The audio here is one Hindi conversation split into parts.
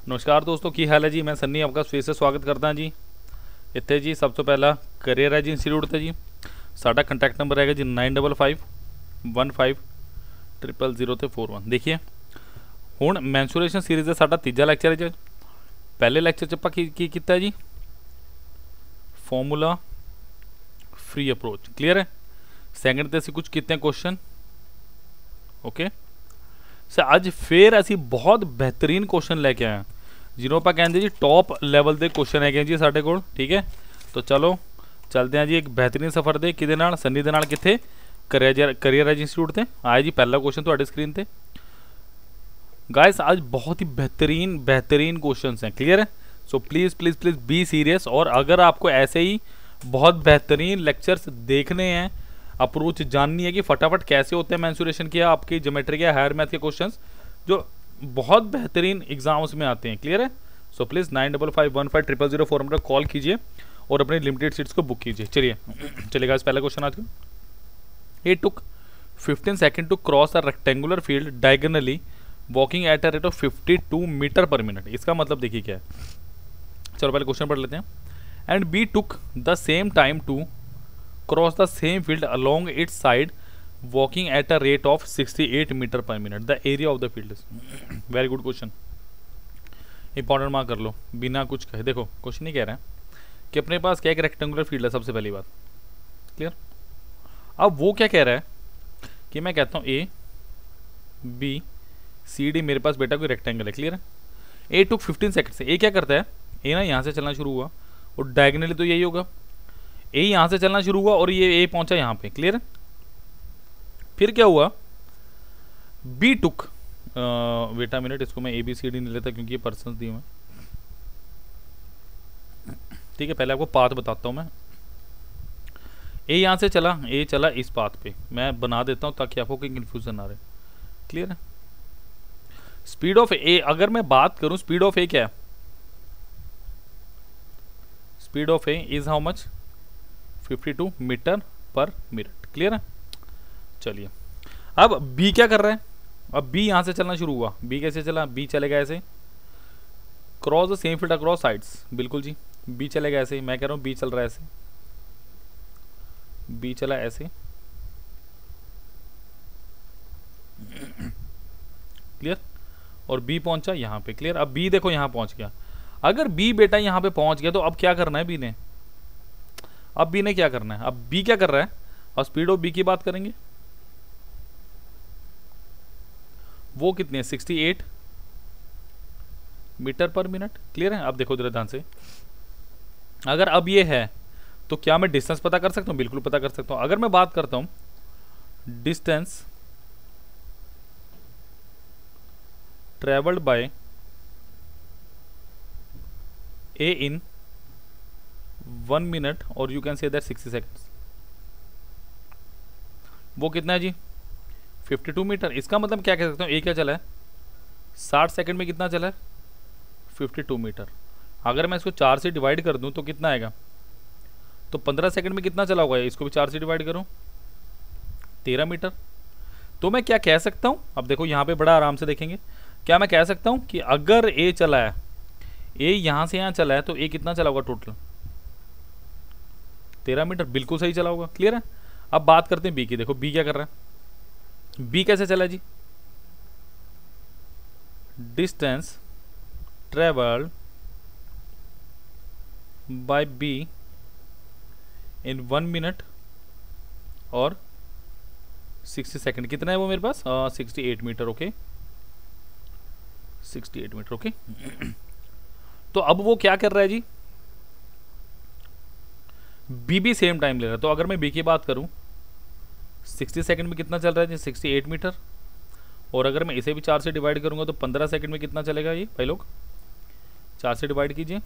नमस्कार दोस्तों, की हाल है जी। मैं सन्नी आपका फिर से स्वागत करता जी। इतने जी सब तो पहला करियर है जी इंस्टीट्यूट ते जी। साडा कंटैक्ट नंबर है जी 9551500041। देखिए हुण मैंसुरेशन सीरीज़ का साडा तीजा लैक्चर है जी। पहले लैक्चर च आपां की कीता जी, फॉर्मूला फ्री अप्रोच क्लीयर है। सैकेंड ते असीं कुछ कीते क्वेश्चन ओके। सर अज फिर असी बहुत बेहतरीन क्वेश्चन लैके आए जिन्हों आप कहते जी टॉप लैवल के क्वेश्चन है जी साढ़े को। ठीक है, तो चलो चलते हैं जी एक बेहतरीन सफ़र दे कि सन्नी दे नाल कित्थे करियर एज इंस्टीट्यूट ते आए जी। पहला क्वेश्चन तुहाडे स्क्रीन ते गाइस आज बहुत ही बेहतरीन क्वेश्चन हैं क्लियर है। So please please please be serious. और अगर आपको ऐसे ही बहुत बेहतरीन लेक्चर्स देखने हैं, अप्रोच जाननी है कि फटाफट कैसे होते हैं मैंसुरेशन के आपकी ज्योमेट्री के हायर मैथ के क्वेश्चंस जो बहुत बेहतरीन एग्जाम्स में आते हैं क्लियर है। सो प्लीज़ 95515004 नंबर कॉल कीजिए और अपनी लिमिटेड सीट्स को बुक कीजिए। चलिएगा इस पहला क्वेश्चन आज का। ये took 15 second to cross a rectangular field diagonally walking at a rate of 52 metre per minute. इसका मतलब देखिए क्या है। चलो पहले क्वेश्चन पढ़ लेते हैं। And B took the same time to cross the same field along its side walking at a rate of 68 metre per minute. The area of the field is very good question, important mark कर लो बिना कुछ कहे। देखो क्वेश्चन नहीं कह रहा है कि अपने पास क्या एक रेक्टेंगुलर फील्ड है, सबसे पहली बात क्लियर। अब वो क्या कह रहा है कि मैं कहता हूँ ए बी सी डी मेरे पास बेटा कोई रेक्टेंगल है क्लियर है। ए टुक 15 सेकंड से ए क्या करता है, ए ना यहाँ से चलना शुरू हुआ और डायगनली तो यही होगा। ए यहाँ से चलना शुरू हुआ और ये ए पहुंचा यहाँ पे क्लियर है। फिर क्या हुआ, बी टुक बेटा मिनट इसको मैं ए बी सी डी नहीं लेता क्योंकि ये पर्सन दिए हुए। ठीक है, पहले आपको पाथ बताता हूँ मैं। ए यहाँ से चला, ए चला इस पाथ पे, मैं बना देता हूँ ताकि आपको कोई कंफ्यूजन ना रहे क्लियर है। स्पीड ऑफ ए अगर मैं बात करूं, स्पीड ऑफ ए क्या है, speed of A is how much 52 metre per minute clear है। चलिए अब बी क्या कर रहा है, अब बी यहां से चलना शुरू हुआ। बी कैसे चला, बी चलेगा ऐसे cross the same field across sides. बिल्कुल जी, बी चलेगा ऐसे, मैं कह रहा हूं बी चल रहा है ऐसे, बी चला ऐसे क्लियर और बी पहुंचा यहाँ पे क्लियर। अब बी देखो यहाँ पहुंच गया। अगर बी बेटा यहाँ पे पहुंच गया तो अब क्या करना है बी ने, अब बी ने क्या करना है, अब बी क्या कर रहा है और स्पीड ऑफ बी की बात करेंगे वो कितनी है 68 मीटर पर मिनट क्लियर है। अब देखो जरा ध्यान से, अगर अब ये है तो क्या मैं डिस्टेंस पता कर सकता हूं, बिल्कुल पता कर सकता हूं। अगर मैं बात करता हूं distance travelled by A in 1 minute और you can say that 60 seconds, वो कितना है जी 52 मीटर। इसका मतलब क्या कह सकता हूँ, ए क्या चला है 60 सेकंड में कितना चला है 52 मीटर। अगर मैं इसको 4 से डिवाइड कर दूं तो कितना आएगा, तो 15 सेकंड में कितना चला हुआ है, इसको भी 4 से डिवाइड करूं 13 मीटर। तो मैं क्या कह सकता हूं, अब देखो यहां पे बड़ा आराम से देखेंगे, क्या मैं कह सकता हूं कि अगर ए चला है, ए यहां से यहां चला है तो ए कितना चला होगा टोटल 13 मीटर, बिल्कुल सही चला होगा क्लियर है। अब बात करते हैं बी की। देखो बी क्या कर रहा है, बी कैसे चला जी, distance travelled by B in 1 minute और 60 सेकंड, कितना है वो मेरे पास 68 मीटर ओके 68 मीटर ओके। तो अब वो क्या कर रहा है जी, बी भी सेम टाइम ले रहा है। तो अगर मैं बी की बात करूं 60 सेकंड में कितना चल रहा है जी 68 मीटर, और अगर मैं इसे भी 4 से डिवाइड करूंगा तो 15 सेकंड में कितना चलेगा ये भाई लोग, 4 से डिवाइड कीजिए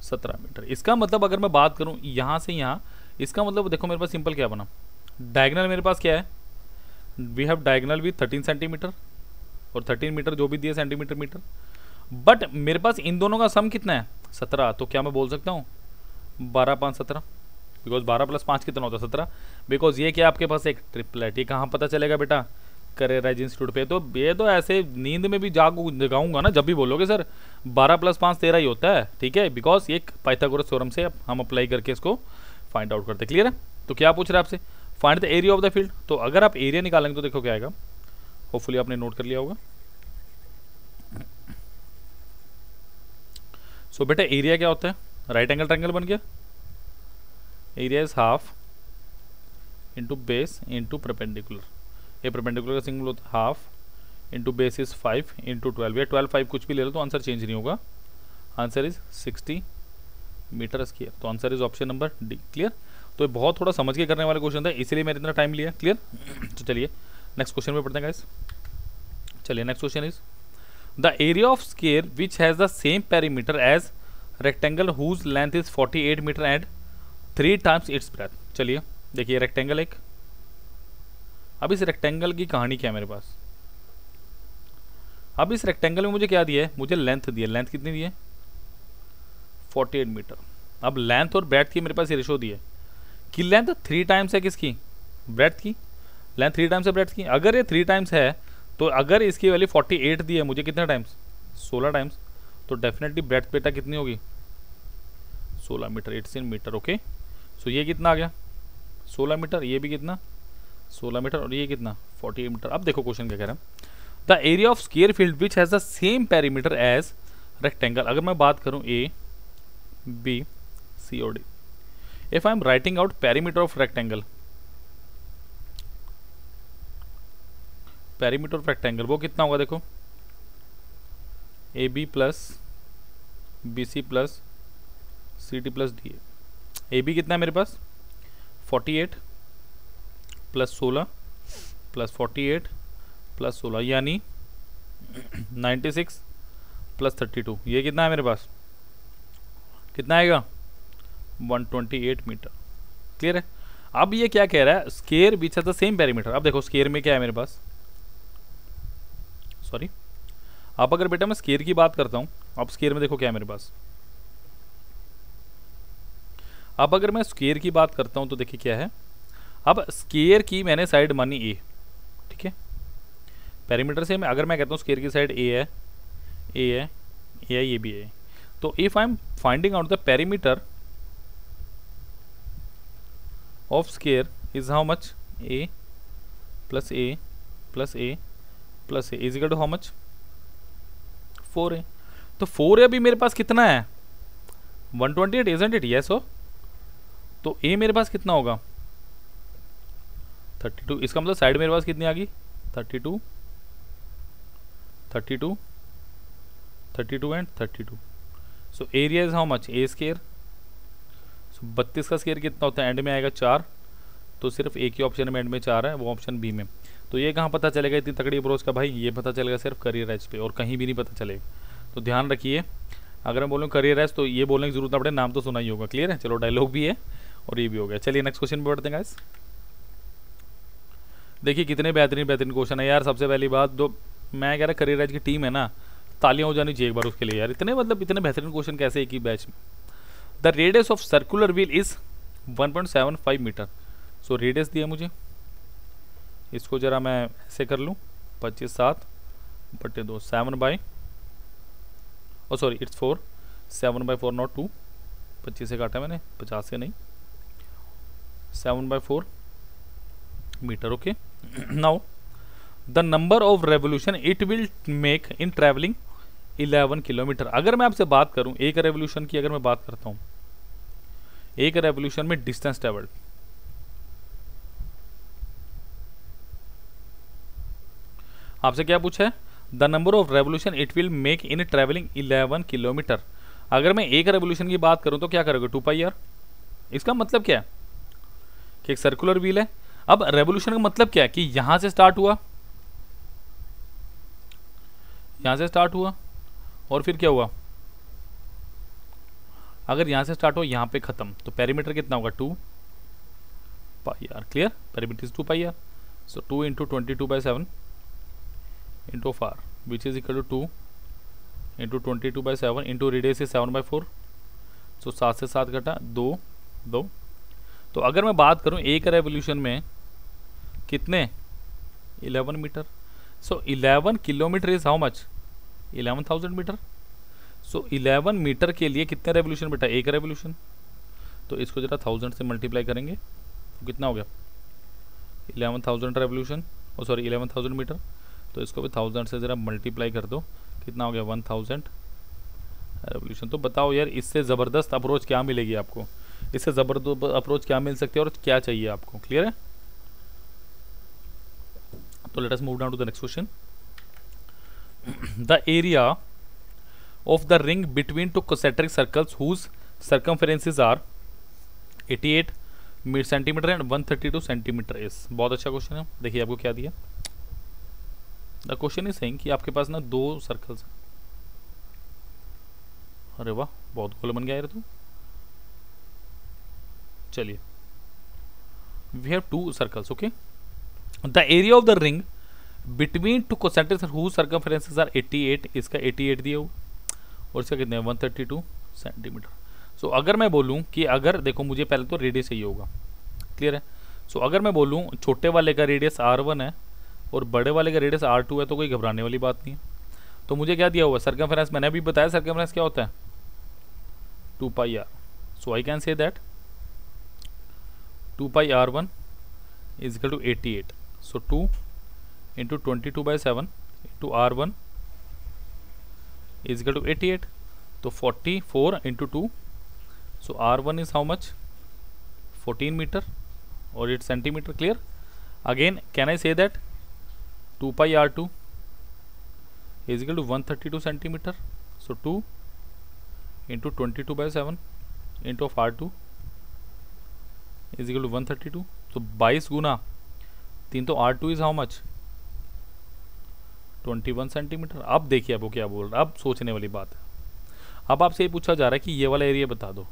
17 मीटर। इसका मतलब अगर मैं बात करूं यहां से यहां, इसका मतलब देखो मेरे पास सिंपल क्या बना, डायगनल मेरे पास क्या है, वी हैव डायगनल भी 13 सेंटीमीटर और 13 मीटर जो भी दिए सेंटीमीटर मीटर, बट मेरे पास इन दोनों का सम कितना है 17। तो क्या मैं बोल सकता हूँ 12 5 17, बिकॉज 12 + 5 कितना होता है 17, बिकॉज ये क्या आपके पास एक ट्रिपलेट, ये कहाँ पता चलेगा बेटा करियर इंस्टीट्यूट पे। तो ये तो ऐसे नींद में भी जगाऊंगा ना, जब भी बोलोगे सर 12 + 5 13 ही होता है, ठीक है, बिकॉज एक पाइथागोरस थ्योरम से हम अप्लाई करके इसको फाइंड आउट करते हैं। क्लियर है? तो क्या पूछ रहा है आपसे, find the area of the field. तो अगर आप एरिया निकालेंगे तो देखो क्या आएगा, होपफुली आपने नोट कर लिया होगा। सो बेटा एरिया क्या होता है, राइट एंगल ट्रायंगल बन गया, area is half into base into perpendicular. ये परपेंडिकुलर का सिंगल होता है half into base is 5 into 12, या 12 5 कुछ भी ले लो तो आंसर चेंज नहीं होगा, आंसर इज 60 मीटर स्क्वायर। तो answer is option number D. Clear? तो ये बहुत थोड़ा समझ के करने वाला क्वेश्चन था, इसीलिए मैंने इतना टाइम लिया। क्लियर? तो चलिए नेक्स्ट क्वेश्चन पे पढ़ते हैं गाइस। चलिए next question is the area of square which has the same perimeter as rectangle whose length is 48 metre and 3 times its breadth. चलिए देखिए रेक्टेंगल एक, अब इस रेक्टेंगल की कहानी क्या है मेरे पास। अब इस रेक्टेंगल में मुझे क्या दिया है, मुझे लेंथ दी है, लेंथ कितनी दी है 48 मीटर। अब लेंथ और ब्रेथ की मेरे पास ये रेशो दी है कि लेंथ 3 टाइम्स है किसकी, ब्रेथ की, लेंथ 3 टाइम्स है ब्रेथ की। अगर ये 3 टाइम्स है तो अगर इसकी वैल्यू 48 दी है मुझे कितने टाइम्स, 16 टाइम्स, तो डेफिनेटली ब्रेथ बेटा कितनी होगी 16 मीटर, 18 मीटर। ओके, सो ये कितना आ गया 16 मीटर, ये भी कितना 16 मीटर, और ये कितना 48 मीटर। अब देखो क्वेश्चन क्या कह रहा है, the area of square field which has the same perimeter as rectangle. अगर मैं बात करूं ए बी सी और D, if I am writing out perimeter of rectangle, perimeter of rectangle वो कितना होगा, देखो A B plus B C plus C D plus D. A B कितना है मेरे पास 48 प्लस 16 प्लस 48 प्लस 16 यानी 96 प्लस 32, ये कितना है मेरे पास, कितना आएगा 128 मीटर। क्लियर है? अब ये क्या कह रहा है, square which has the same perimeter. अब देखो स्क्वायर में क्या है मेरे पास, सॉरी, अब अगर बेटा मैं स्क्वायर की बात करता हूं, अब स्क्वायर में देखो क्या है मेरे पास, अब अगर मैं स्क्वायर की बात करता हूं तो देखिए क्या है, अब स्क्वायर की मैंने साइड मानी ए, ठीक है, पेरीमीटर से मैं अगर मैं कहता हूं स्क्वायर की साइड ए है, ए है, ए है, ये भी है, तो if I am finding out the perimeter of square is how much, A plus A plus A plus A is equal to how much 4a। तो 4a भी मेरे पास कितना है 128, इजंट इट? यस हो, तो a मेरे पास कितना होगा 32। इसका मतलब साइड मेरे पास कितनी आ गई 32 32 32 and 32। So area is how much a square. So 32 का स्क्वायर कितना होता है, एंड में आएगा 4, तो सिर्फ एक ही ऑप्शन में एंड में 4 है, वो ऑप्शन बी में। तो ये कहाँ पता चलेगा इतनी तकड़ी अप्रोच का भाई, ये पता चलेगा सिर्फ करियर एज पे और कहीं भी नहीं पता चलेगा। तो ध्यान रखिए, अगर मैं बोलूँ करियर एज तो ये बोलने की जरूरत ना पड़े, नाम तो सुना ही होगा। क्लियर है? चलो डायलॉग भी है और ये भी हो गया। चलिए नेक्स्ट क्वेश्चन पे बढ़ते हैं गाइस। देखिए कितने बेहतरीन बेहतरीन क्वेश्चन है यार। सबसे पहली बात जो मैं कह रहा करियर एज की टीम है ना, तालियां हो जानी चाहिए एक बार उसके लिए यार, इतने मतलब इतने बेहतरीन क्वेश्चन कैसे एक ही बैच में। The radius of circular wheel is 1.75 metre. So radius दिया मुझे, इसको जरा मैं ऐसे कर लूँ 25/7/2 7 by, oh sorry it's 4 7/4 not 2, 25 से काटा मैंने, 50 से नहीं, 7/4 metre. Okay, now the number of revolution it will make in travelling 11 kilometre. अगर मैं आपसे बात करूं एक रेवोल्यूशन की, अगर मैं बात करता हूं एक रेवोल्यूशन में डिस्टेंस ट्रेवल्ड, आपसे क्या पूछा है, the number of revolution it will make in travelling 11 kilometre. अगर मैं एक रेवोल्यूशन की बात करूं तो क्या करोगे 2πr। इसका मतलब क्या है कि एक सर्कुलर व्हील है। अब रेवोल्यूशन का मतलब क्या है कि यहां से स्टार्ट हुआ, यहां से स्टार्ट हुआ और फिर क्या हुआ, अगर यहां से स्टार्ट हो यहां पे खत्म, तो पेरीमीटर कितना होगा 2πr। Clear? Perimeter is 2πr। So 2 × 22/7 into far which is equal to 2 into 22/7 into radius is 7/4। सो 7 से 7 घटा 2 2। तो अगर मैं बात करूं एक रेवोल्यूशन में कितने 11 metre. So 11 kilometre is how much? 11,000 metre. So 11 metre के लिए कितने रेवोल्यूशन बेटा? एक रेवोल्यूशन. तो इसको जरा 1000 से मल्टीप्लाई करेंगे तो कितना हो गया? 11,000 रेवोल्यूशन, ओ सॉरी 11,000 मीटर. तो इसको भी 1000 से ज़रा मल्टीप्लाई कर दो, कितना हो गया? 1000 रेवोल्यूशन. तो बताओ यार, इससे ज़बरदस्त अप्रोच क्या मिलेगी आपको? इससे ज़बरदस्त अप्रोच क्या मिल सकती है और क्या चाहिए आपको? क्लियर है? तो let us move down to the next question. The area of the ring between two concentric circles whose circumferences are 88 centimetre and 132 centimetre is. बहुत अच्छा क्वेश्चन है. देखिए आपको क्या दिया. द क्वेश्चन इज सेइंग कि आपके पास ना दो सर्कल्स. अरे वाह, बहुत गोल बन गया यार तू. चलिए, we have two circles. Okay, the area of the ring between two concentric whose circumferences are 88. इसका 88 दिया हुआ और इसका कितने? 132 सेंटीमीटर. सो अगर मैं बोलूं कि अगर देखो, मुझे पहले तो रेडियस चाहिए होगा. क्लियर है? सो अगर मैं बोलूं छोटे वाले का रेडियस R1 है और बड़े वाले का रेडियस R2 है, तो कोई घबराने वाली बात नहीं है. तो मुझे क्या दिया हुआ? सर्कमफेरेंस. मैंने अभी बताया सर्कमफेरेंस क्या होता है? 2 pi r. So I can say that 2 pi r1 is equal to 88. So 2 into 22/7 into r1 is equal to 88. तो 44 into 2. So r1 is how much? 14 metre और 8 centimetre. Clear? Again can I say that 2 pi r2 is equal to 132 centimetre. So 2 into 22/7 into of R2 is equal to 132. तो 22 गुना 3, तो R2 is how much? 21 centimetre. अब देखिए आपको क्या बोल रहा है. अब सोचने वाली बात है. अब आपसे ये पूछा जा रहा है कि ये वाला एरिया बता दो.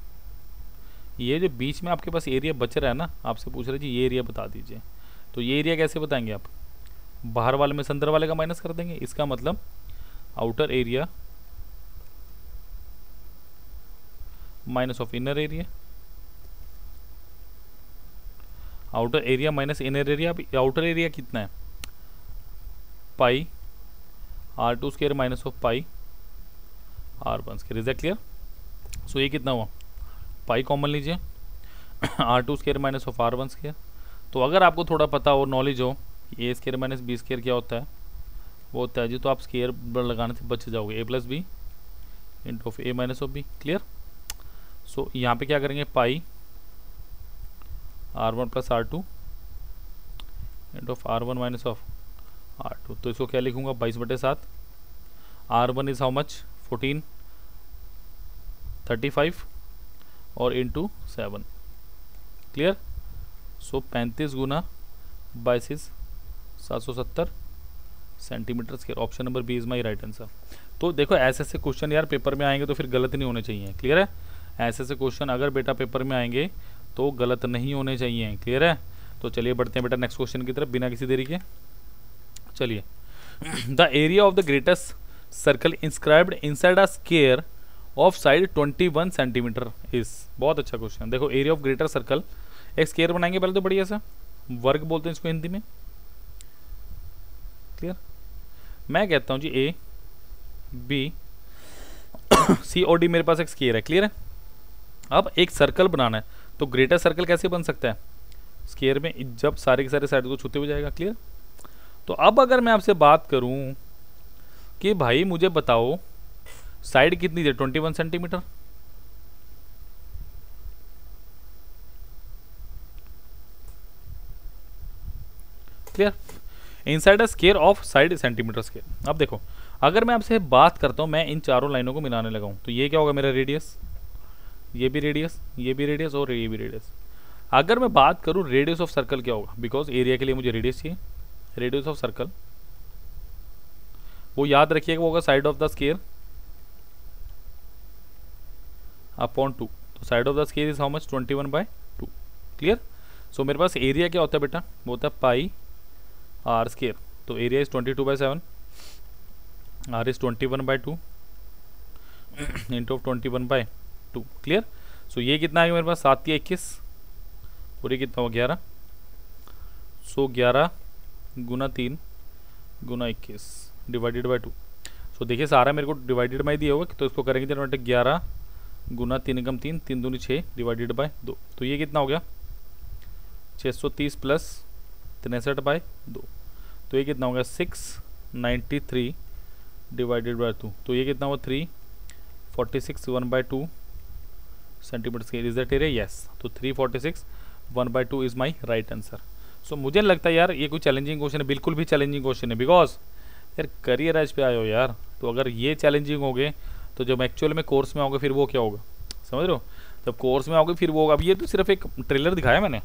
ये जो बीच में आपके पास एरिया बच रहा है ना, आपसे पूछ रहे जी ये एरिया बता दीजिए. तो ये एरिया कैसे बताएंगे आप? बाहर वाले में से अंदर वाले का माइनस कर देंगे. इसका मतलब outer area minus of inner area. Outer area minus inner area. अब आउटर एरिया कितना है? Pi R2 square minus of pi R1 square. Is that clear? So ये कितना हुआ? पाई कॉमन लीजिए, R2 square minus of R1 square. तो अगर आपको थोड़ा पता हो, नॉलेज हो, ए स्क्वायर माइनस बी स्क्वायर क्या होता है, वो होता है जी, तो आप स्क्वायर लगाने से बच जाओगे. A plus B into of A minus of B. Clear? So यहाँ पे क्या करेंगे? Pi R1 plus R2 into of R1 minus of R2. तो इसको क्या लिखूंगा? 22/7. R1 is how much? 14 35 और इंटू 7. क्लियर? सो 35 गुना 22 770 centimetre square. Option number B is my right answer. तो देखो, ऐसे ऐसे क्वेश्चन यार पेपर में आएंगे तो फिर गलत नहीं होने चाहिए. क्लियर है? ऐसे ऐसे क्वेश्चन अगर बेटा पेपर में आएंगे तो गलत नहीं होने चाहिए. क्लियर है? तो चलिए बढ़ते हैं बेटा नेक्स्ट क्वेश्चन की तरफ बिना किसी देरी के. चलिए, the area of the greatest circle inscribed inside a square of side 21 centimetre is. बहुत अच्छा क्वेश्चन. देखो, एरिया ऑफ ग्रेटर सर्कल, एक स्क्वायर बनाएंगे पहले तो बढ़िया सा. वर्ग बोलते हैं इसको हिंदी में. क्लियर? मैं कहता हूं जी ए बी सी और डी मेरे पास एक स्क्वायर है. क्लियर है? अब एक सर्कल बनाना है तो ग्रेटर सर्कल कैसे बन सकता है? स्क्वायर में जब सारे के सारे साइड को छूते हुए जाएगा. क्लियर? तो अब अगर मैं आपसे बात करूं कि भाई मुझे बताओ साइड कितनी है? 21 centimetre. Clear? Inside a square of side centimetre square. अब देखो, अगर मैं आपसे बात करता हूं, मैं इन चारों लाइनों को मिलाने लगा हूं, तो ये क्या होगा? मेरा रेडियस, ये भी रेडियस, ये भी रेडियस और ये भी रेडियस. अगर मैं बात करूं रेडियस ऑफ सर्कल क्या होगा? बिकॉज एरिया के लिए मुझे रेडियस चाहिए. रेडियस ऑफ सर्कल वो याद रखिएगा, वो होगा side of the square upon 2. तो side of the square is how much? 21/2. Clear? So मेरे पास एरिया क्या होता है बेटा? वो होता है पाई R स्क्वायर. तो area is 22/7, R is 21/2 into 21/2. Clear? So ये कितना है मेरे पास? 7 या 21 और ये कितना हो? 11. सो 11 गुना 3 गुना 21 डिवाइडेड बाय 2। सो देखिए सारा मेरे को डिवाइडेड बाई दिया हुआ, तो इसको करेंगे जनरेट 11 गुना 3 एकम 3 3 दूनी 6 डिवाइडेड बाय 2। तो ये कितना हो गया 630 प्लस 63 बाय 2। तो ये कितना हो गया 693 डिवाइडेड बाय 2। तो ये कितना हुआ 346 1/2 centimetre square. Is that area? Yes. तो 346 1/2 इज माई राइट आंसर। सो मुझे लगता है यार ये कोई चैलेंजिंग क्वेश्चन है, बिल्कुल भी चैलेंजिंग क्वेश्चन है, बिकॉज यार करियर एज पे आए हो यार, तो अगर ये चैलेंजिंग हो गए तो जब एक्चुअल में कोर्स में आओगे फिर वो क्या होगा, समझ रहे हो? जब कोर्स में आओगे फिर वो होगा। अब ये तो सिर्फ एक ट्रेलर दिखाया मैंने।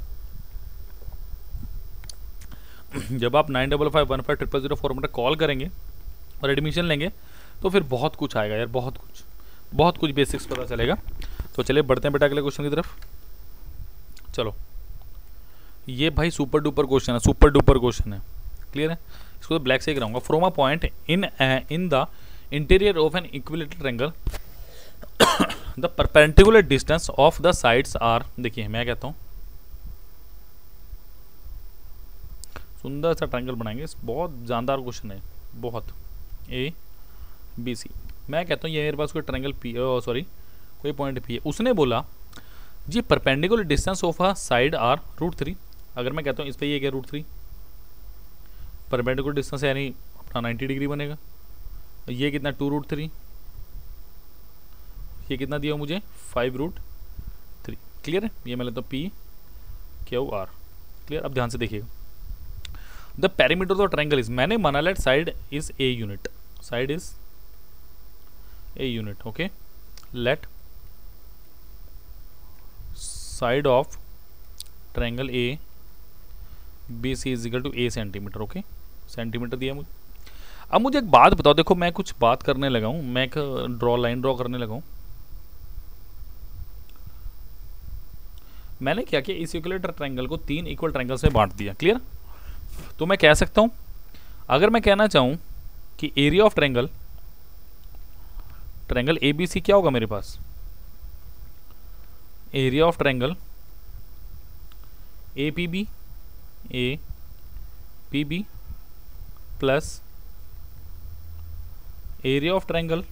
जब आप 9551500004 पर कॉल करेंगे और एडमिशन लेंगे तो फिर बहुत कुछ आएगा यार, बहुत कुछ बेसिक्स पता चलेगा। तो चलिए बढ़ते हैं बेटा अगले क्वेश्चन की तरफ। चलो ये भाई सुपर डुपर क्वेश्चन है, सुपर डुपर क्वेश्चन है, क्लियर है? इसको तो ब्लैक से ही कराऊंगा। From a point in the interior of an equilateral triangle the perpendicular distance of the sides are. देखिए मैं कहता हूँ सुंदर सा ट्रायंगल बनाएंगे, बहुत जानदार क्वेश्चन है, बहुत ABC। मैं कहता हूँ ये मेरे पास कोई ट्रायंगल कोई पॉइंट P है। उसने बोला जी perpendicular distance of a side are √3। अगर मैं कहता हूँ इस पर ये क्या √3 परपेंडिकुलर डिस्टेंस यानी अपना 90 डिग्री बनेगा। ये कितना 2√3, ये कितना दिया मुझे 5√3। क्लियर है? ये मैं लेता हूँ PQR। क्लियर? अब ध्यान से देखिएगा। The perimeter of the triangle is, मैंने माना let side is A unit, side is A unit. Okay, let side of triangle A BC is equal to A centimetre. Okay, centimetre दिया मुझे। अब मुझे एक बात बताओ, देखो मैं कुछ बात करने लगा हूं, मैं एक लाइन ड्रॉ करने लगा हूं। मैंने क्या किया, इस इक्विलेटरल ट्रायंगल को 3 इक्वल ट्रायंगल्स में बांट दिया। क्लियर? तो मैं कह सकता हूं, अगर मैं कहना चाहूं कि एरिया ऑफ ट्रायंगल ABC क्या होगा मेरे पास, area of triangle APB plus area of triangle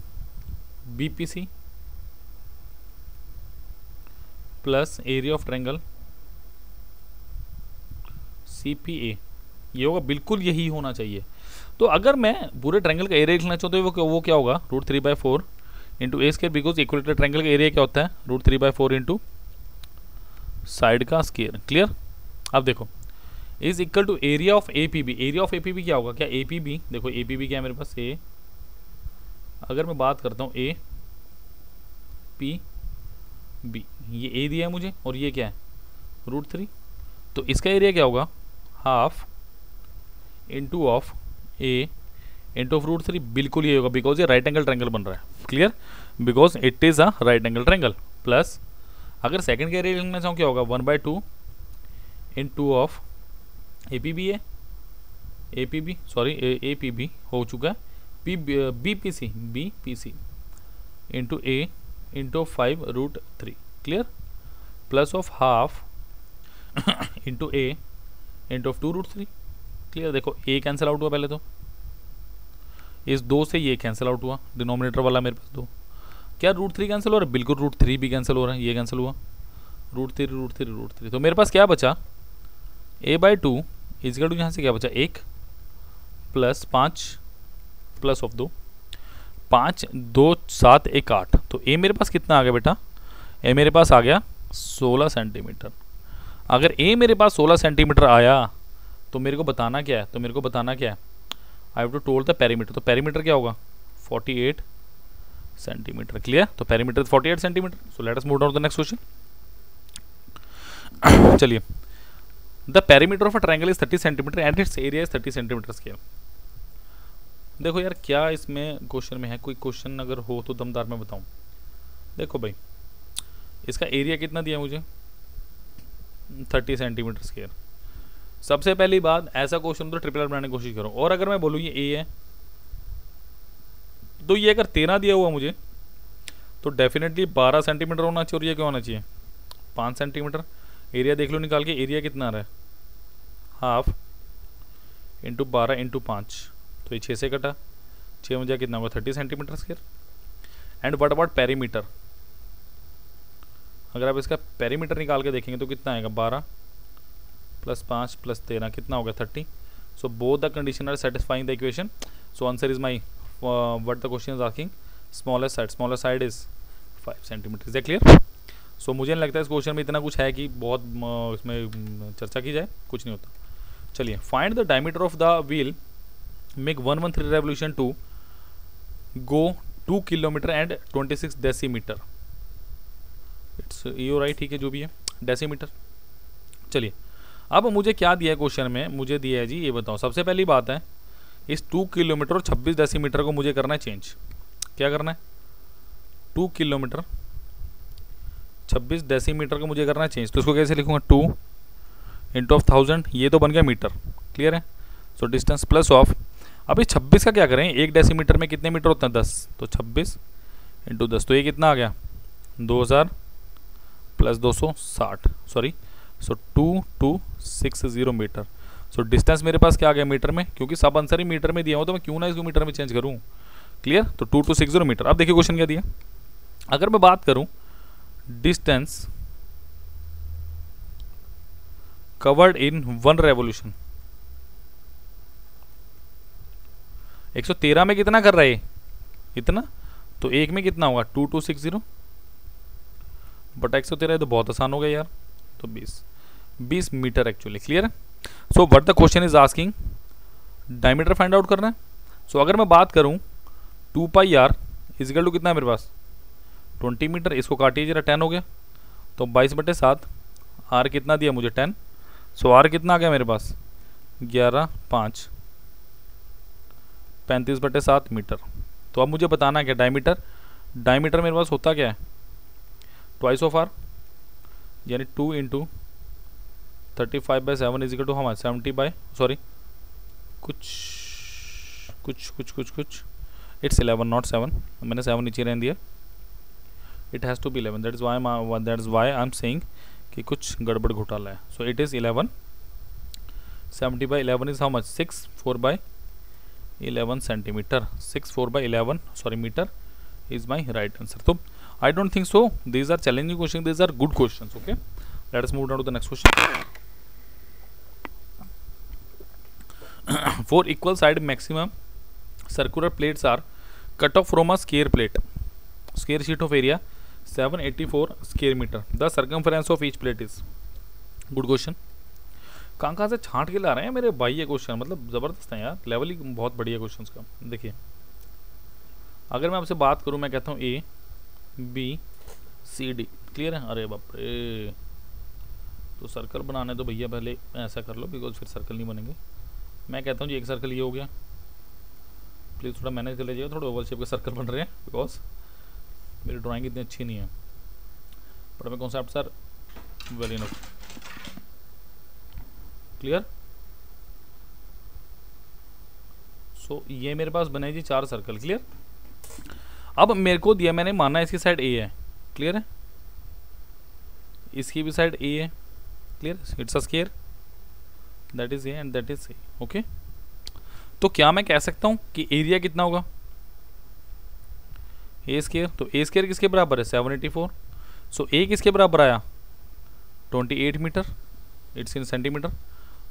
BPC plus area of triangle CPA। ये होगा, बिल्कुल यही होना चाहिए। तो अगर मैं पूरे ट्रायंगल का एरिया लिखना चाहता हूँ तो वो क्या होगा √3/4 into A square, because equilateral triangle का एरिया क्या होता है √3/4 इंटू साइड का स्क्वायर। क्लियर? अब देखो is equal to area of APB। Area of APB क्या होगा, क्या APB, देखो APB क्या है मेरे पास A, अगर मैं बात करता हूँ APB, ये A दिया है मुझे और ये क्या है √3, तो इसका एरिया क्या होगा half into of A into of √3। बिल्कुल ये होगा, बिकॉज ये राइट एंगल ट्रायंगल बन रहा है। Clear? Because it is a right angle triangle. Plus अगर सेकंड का एरिया लिखना चाहूँ क्या होगा 1/2 इंटू ऑफ APB है, APB हो चुका है BPC into A into 5√3। Clear? Plus of half into A into of 2√3। Clear? देखो A कैंसिल आउट हुआ पहले, तो इस 2 से ये कैंसिल आउट हुआ, डिनोमिनेटर वाला मेरे पास 2। क्या √3 कैंसिल हो रहा है? बिल्कुल √3 भी कैंसिल हो रहा है, ये कैंसिल हुआ √3। तो मेरे पास क्या बचा A/2 इजकल टू यहाँ से क्या बचा 1 प्लस 5 प्लस ऑफ 2, 5 2 7 1 8। तो A मेरे पास कितना आ गया बेटा, A मेरे पास आ गया 16 सेंटीमीटर। अगर A मेरे पास 16 सेंटीमीटर आया तो मेरे को बताना क्या है, I have to tell the perimeter. तो पेरीमीटर क्या होगा 48 सेंटीमीटर। क्लियर? तो perimeter 48 centimetre. So let us move on to the next question. चलिए, the perimeter of a triangle is 30 centimetre and its area is 30 centimetre square. देखो यार क्या इसमें क्वेश्चन में है, कोई क्वेश्चन अगर हो तो दमदार मैं बताऊं। देखो भाई इसका एरिया कितना दिया मुझे 30 सेंटीमीटर स्क्वायर। सबसे पहली बात, ऐसा क्वेश्चन तो ट्रिपल आर बनाने की कोशिश करो। और अगर मैं बोलूँ ये A है तो ये अगर 13 दिया हुआ मुझे तो डेफिनेटली 12 सेंटीमीटर होना चाहिए, और ये क्या होना चाहिए 5 सेंटीमीटर। एरिया देख लो निकाल के, एरिया कितना आ रहा है हाफ इंटू 12 इंटू 5, तो ये 6 से कटा, 6 मुझे कितना होगा 30 centimetre square. And what about perimeter, अगर आप इसका पेरीमीटर निकाल के देखेंगे तो कितना आएगा 12 प्लस 5 प्लस 13 कितना होगा 30। So both the condition are satisfying the equation. So answer is my what the question is asking, smallest side is 5 centimetre. Is that clear? So मुझे नहीं लगता इस क्वेश्चन में इतना कुछ है कि बहुत इसमें चर्चा की जाए, कुछ नहीं होता। चलिए, find the diameter of the wheel make 113 revolution to go 2 kilometre and 26 decimetre. It's you right, ठीक है जो भी है, डेसीमीटर। चलिए, अब मुझे क्या दिया है क्वेश्चन में, मुझे दिया है जी, ये बताओ। सबसे पहली बात है, इस 2 किलोमीटर और 26 डेसीमीटर को मुझे करना है चेंज। क्या करना है? 2 किलोमीटर 26 डेसीमीटर को मुझे करना है चेंज। तो इसको कैसे लिखूंगा? 2 इंटू ऑफ 1000, ये तो बन गया मीटर। क्लियर है? सो डिस्टेंस प्लस ऑफ, अब इस 26 का क्या करें, 1 डेसीमीटर में कितने मीटर होते हैं 10, तो 26 इंटू 10, तो ये कितना आ गया 2000 प्लस 260, सॉरी, सो 2260 मीटर। सो डिस्टेंस मेरे पास क्या आ गया मीटर में, क्योंकि सब आंसर ही मीटर में दिया हो तो मैं क्यों ना इसको मीटर में चेंज करूँ। क्लियर? तो 2260 मीटर। अब देखिए क्वेश्चन क्या दिया, अगर मैं बात करूँ डिस्टेंस कवर्ड इन 1 रेवोल्यूशन, 113 में कितना कर रहा है इतना, तो एक में कितना होगा 2260 बटा 113, तो बहुत आसान हो गया यार, तो 20 मीटर एक्चुअली। क्लियर है? So what the question is asking, diameter find out करना है। सो अगर मैं बात करूं 2 पाई आर इजिकल टू कितना है मेरे पास 20 मीटर, इसको काटिए जरा, 10 हो गया, तो 22/7, आर कितना दिया मुझे 10, सो आर कितना आ गया मेरे पास 11, 5, 35/7 मीटर। तो अब मुझे बताना है क्या डायमीटर मेरे पास होता क्या है, ट्वाइस ऑफ आर, यानी 2 इंटू 35/7 इजिकल टू हमारा 70 बाई, सॉरी कुछ इट्स 11 नॉट 7, मैंने 7 नीचे रहने दिया, it has to be 11, that is why I am saying कि कुछ गड़बड़ घोटाला है। So it is 11, 70/11 is how much 6/4/11 centimetre, 6/4/11 sorry metre is my right answer. तो I don't think so. These are challenging questions. These are good questions. Okay. Let us move on to the next question. For equal side maximum circular plates are cut off from a square plate. Square sheet of area 784 square meter. The circumference of each plate is. Good question. कहाँ से छांट के ला रहे हैं मेरे भाई ये क्वेश्चन, मतलब ज़बरदस्त है यार, लेवल ही बहुत बढ़िया क्वेश्चन का। देखिए, अगर मैं आपसे बात करूँ, मैं कहता हूँ A B C D, clear है? अरे बाप रे, तो सर्कल बनाने तो भैया पहले ऐसा कर लो, बिकॉज फिर सर्कल नहीं बनेंगे। मैं कहता हूँ जी एक सर्कल ये हो गया, प्लीज़ थोड़ा मैनेज कर लीजिएगा, थोड़े ओवल शेप के सर्कल बन रहे हैं, बिकॉज मेरी ड्राइंग इतनी अच्छी नहीं है, बट मैं concept sir very enough. Clear? So ये मेरे पास बने जी 4 सर्कल। क्लियर? अब मेरे को दिया, मैंने माना इसकी साइड ए है, क्लियर है, इसकी भी साइड ए है, clear, it's a square, that is A and that is a. Okay, तो क्या मैं कह सकता हूं कि एरिया कितना होगा ए स्क्वायर, तो ए स्क्वायर किसके बराबर है 784, सो ए किसके बराबर आया 28 मीटर, इट्स इन सेंटीमीटर।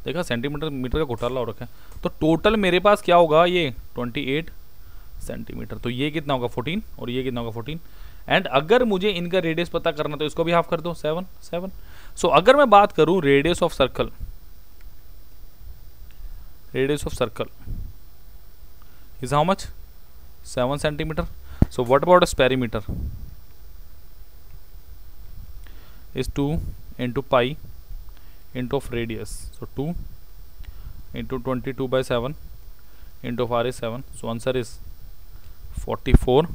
देखा, सेंटीमीटर मीटर का घोटाला हो रखा है। तो टोटल मेरे पास क्या होगा ये 28 सेंटीमीटर, तो ये कितना होगा 14 और ये कितना होगा 14। एंड अगर मुझे इनका रेडियस पता करना तो इसको भी हाफ कर दो 7। सो अगर मैं बात करूं radius of circle is how much 7 centimetre. So what about perimeter is 2 into pi into of radius, so 2 into 22/7 into of r is 7, so answer is 44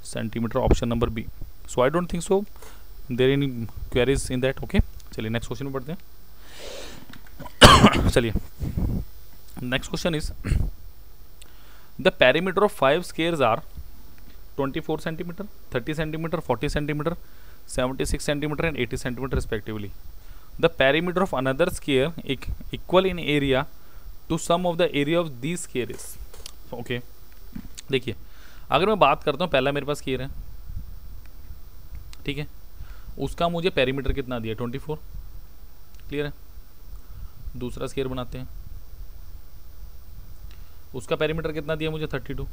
centimetre, option number B. So I don't think so there any queries in that. Okay, चलिए नेक्स्ट क्वेश्चन में पढ़ते हैं। चलिए, next question is the perimeter of 5 squares are 24 centimetre, 30 centimetre, 40 centimetre, 76 centimetre and 80 centimetre respectively. The perimeter of another square equal in area to sum of the area of the square is. Okay, देखिए अगर मैं बात करता हूँ, पहला मेरे पास स्केयर है, ठीक है, उसका मुझे पेरीमीटर कितना दिया, 24, क्लियर है। दूसरा स्केयर बनाते हैं, उसका पेरीमीटर कितना दिया मुझे, 32।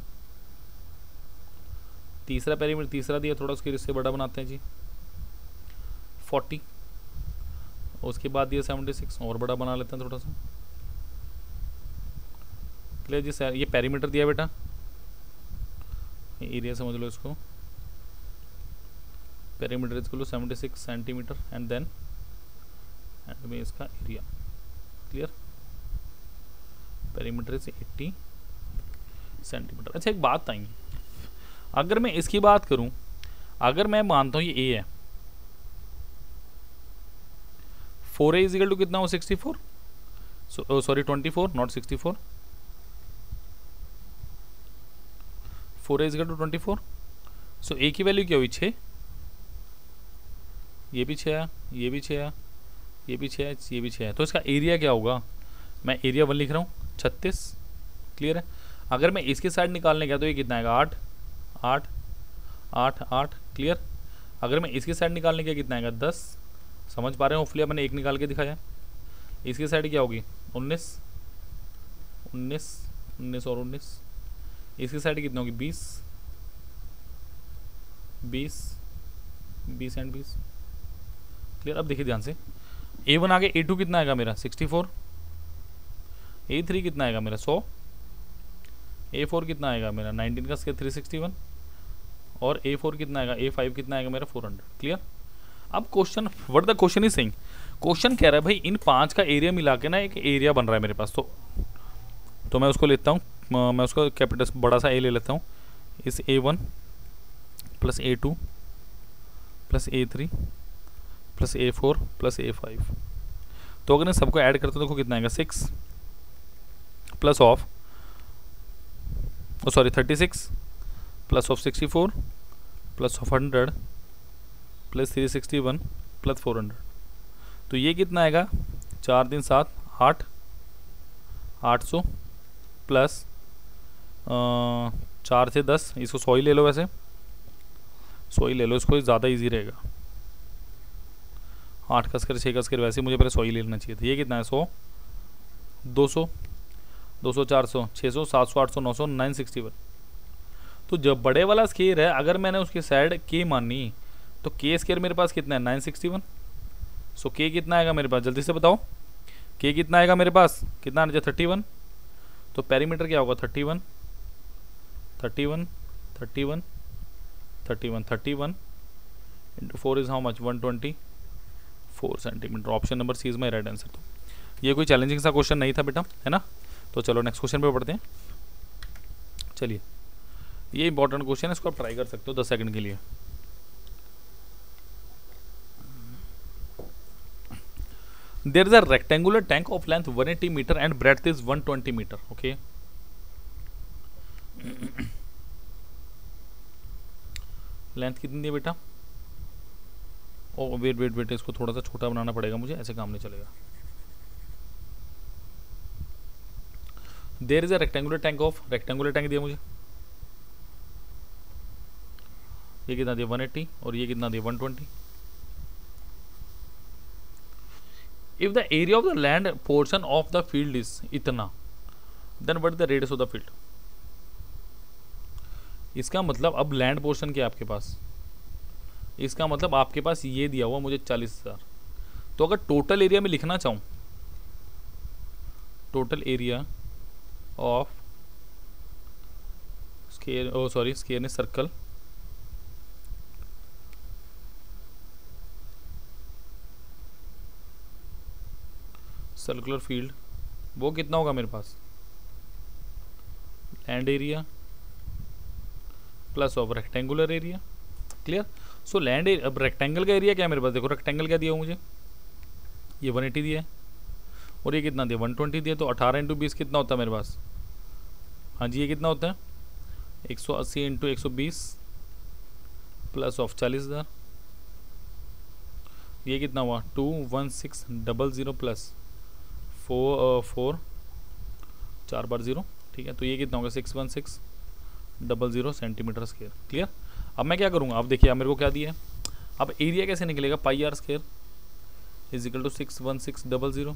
तीसरा पेरीमीटर, तीसरा दिया, थोड़ा स्केयर इससे बड़ा बनाते हैं जी, 40। उसके बाद दिया 76, और बड़ा बना लेते हैं थोड़ा सा, क्लियर जी। सर ये पेरीमीटर दिया बेटा, एरिया समझ लो इसको, पेरीमीटर इसको 76 सेंटीमीटर एंड देन एंड में इसका एरिया, क्लियर। पेरीमीटर से 80 सेंटीमीटर। अच्छा एक बात आएंगी, अगर मैं इसकी बात करूं, अगर मैं मानता हूं ये ए है, 4a इज इक्वल टू कितना हो, 64, sorry 24 not 64, 4a is equal to 24। So a की वैल्यू क्या हुई, 6, ये भी 6 है, ये भी 6 है, ये भी 6 है, ये भी 6 है, तो इसका एरिया क्या होगा, मैं एरिया 1 लिख रहा हूँ, 36, क्लियर है। अगर मैं इसके साइड निकालने गया तो ये कितना आएगा, 8 8 8 8, क्लियर। अगर मैं इसकी साइड निकालने गया कितना आएगा, 10, समझ पा रहे हो, होपफुली मैंने एक निकाल के दिखाया। इसकी साइड क्या होगी, 19 19 19 और 19, इसकी साइड कितना होगी, 20 20 20 एंड 20, क्लियर। अब देखिए ध्यान से, A1 आगे, A2 कितना आएगा मेरा, 64, A3 कितना आएगा मेरा, 100, A4 कितना आएगा मेरा, 19 का स्केयर 361, और A4 कितना आएगा, A5 कितना आएगा मेरा, 400, क्लियर। अब question, what the question is saying, question कह रहा है भाई इन 5 का एरिया मिला के ना एक एरिया बन रहा है मेरे पास, तो मैं उसको लेता हूँ, मैं उसको कैपिटल बड़ा सा ए ले लेता हूँ, इस A1 plus A2 plus A3 plus A4 plus A5, तो अगर मैं सबको ऐड करता हूँ देखो कितना आएगा, 6 plus of, sorry 36 plus of 64 plus of 100 plus 361 plus 400, तो ये कितना आएगा, 4 दिन 7 8 800 प्लस 4 से 10, इसको 100 ही ले लो, वैसे 100 ही ले लो, इसको ज़्यादा इजी रहेगा, 8 का स्क्वायर 6 का स्क्वायर, वैसे मुझे पहले 100 ही ले लेना चाहिए था। ये कितना है, 100 200 200 400 600 700 800 900 961, तो जब बड़े वाला स्केयर है, अगर मैंने उसकी साइड के मानी तो के स्केयर मेरे पास कितना है, 961। सो के कितना आएगा मेरे पास, जल्दी से बताओ, के कितना आएगा मेरे पास, कितना आना चाहिए, 31, तो पेरीमीटर क्या होगा, 31 31 31 31 31 into 4 is how much, 124 centimetre. Option number C is my right answer. तो ये कोई चैलेंजिंग सा क्वेश्चन नहीं था बेटा, है ना। तो चलो नेक्स्ट क्वेश्चन पे पढ़ते हैं। चलिए, ये इंपॉर्टेंट क्वेश्चन है, इसको आप ट्राई कर सकते हो 10 सेकंड के लिए। There is a rectangular tank of length 180 meter and breadth is 120 meter. Okay. Length कितनी है बेटा, ओ वेट वेट वेट, इसको थोड़ा सा छोटा बनाना पड़ेगा मुझे, ऐसे काम नहीं चलेगा। There is a rectangular tank of, rectangular tank दिया मुझे, ये कितना दिया 180 और ये कितना दिया 120। If the area of the land portion of the field is इतना, then what is the radius of the field? इसका मतलब अब लैंड पोर्शन क्या है आपके पास, इसका मतलब आपके पास ये दिया हुआ मुझे 40,000, तो अगर टोटल एरिया में लिखना चाहूँ, total area of square, oh sorry square ने सर्कल, सर्कुलर फील्ड, वो कितना होगा मेरे पास, land area plus of rectangular area, clear. So land, अब रेक्टेंगल का एरिया क्या है मेरे पास, देखो रेक्टेंगल क्या दिया मुझे, ये 180 दिया है और ये कितना दिया 120 दिया, तो 18 इंटू 20 कितना होता है मेरे पास, हाँ जी ये कितना होता है 180 इंटू 120 प्लस ऑफ 40,000, ये कितना हुआ 21600 प्लस 4 4 बार 0, ठीक है। तो ये कितना होगा 61600 सेंटीमीटर स्क्वायर। क्लियर। अब मैं क्या करूँगा, अब देखिए अब मेरे को क्या दिया है, अब एरिया कैसे निकलेगा, pi R square is equal to 61600।